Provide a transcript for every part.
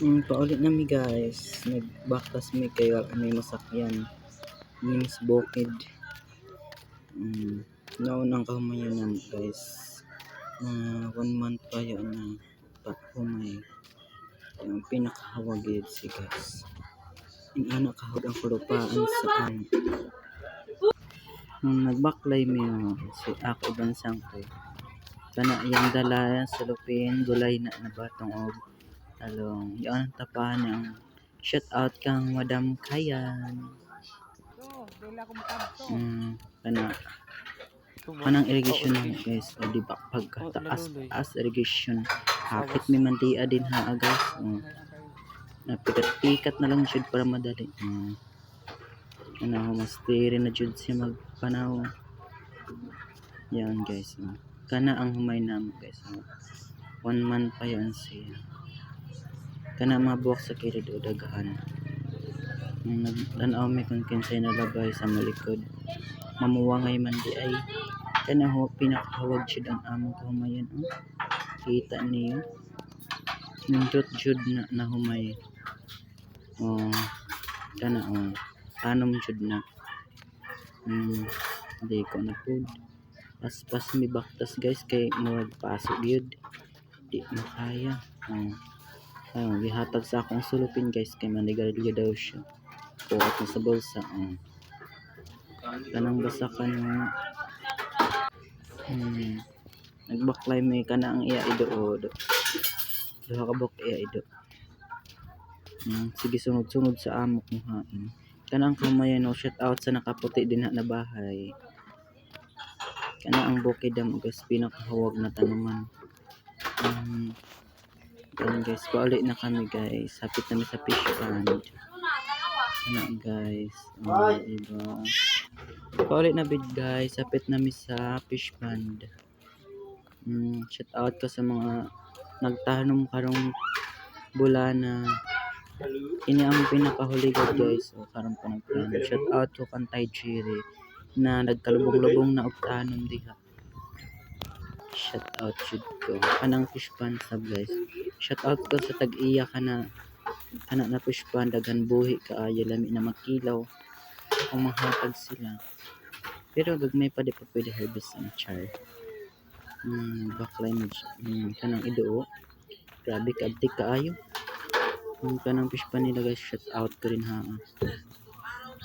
Paulit na mi guys, nagbaktas mi kayo may masakyan ni Miss Bukid. Naunang kahumayan guys na 1 month pa yun na humay yung pinakahawagid si guys anak kahawag ang kulupaan saan nagbaklay mi si ako bansang ko kana yung dala sa lupin gulay na nabatong og talong yan tapahan ang shout out kang Madam Kayan. Kana kanang irrigation na guys o di ba pagkataas irrigation hapit may mandia din ha guys napikat-pikat na lang jud para madali kana mas tiri na jud siya magpanaw yan guys kana ang humay namo guys 1 month pa yan siya kana mga buwak sa kilid o dagahan nagtanaw may kung kinsay nalabay sa malikod mamuwangay man di ay kana ho pinakahawag jud ang among kahumayan kita niyo nindot jud na nahumay kana anom jud na di ko na food pas mi baktas guys kay murag pasok gyud di makaya gihatag sa akong sulupin guys kay manigarilyo daw siya kuha sa bulsa kanang basakan nagbaklay may kana ang iya ido duha ka bok iya ido sige sunod sa amok mo hain kanang kamayan shout out sa nakaputi din na bahay kana ang bukid ang guys pinakahawag na tanuman yan guys paulit na kami guys hapit na sa fish pond na guys diba paulit na bid guys hapit na sa fish pond shout out ko sa mga nagtanom karong bulana ini ang pinakahuligad guys karong panagtanom shout out ko kantay Cherry na nagkalubong-lubong na og tanom diha shout out jud ko kanang fish pond sab guys shout out ko sa tag-iya kana anak na fish pond daghan buhi kaayo lami na makilaw kung mahatag sila pero gagmay pa di pa pwede harvest ang char baklay mo kanang ido grabe kaabtik kaayo kanang fish pond nila guys shout out ko rin ha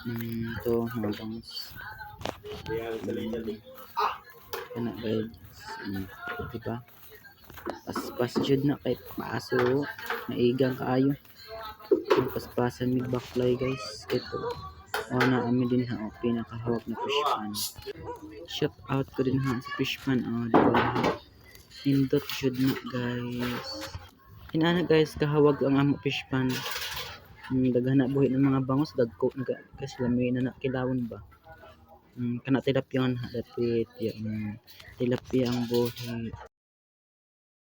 ito mga bangus kana guys diba pas jud na kay maaso maigang kaayo paspasan mi baklay guys ito na ami din ha pinakahawak na fish pond shout out ko din ha sa fish pond diba indot jud na guys inana guys kahawag ang amo fish pond daghan na buhi ng mga bangus dagko guys lami na kilawon ba kana tilapia nga dapit tilapia ang buhi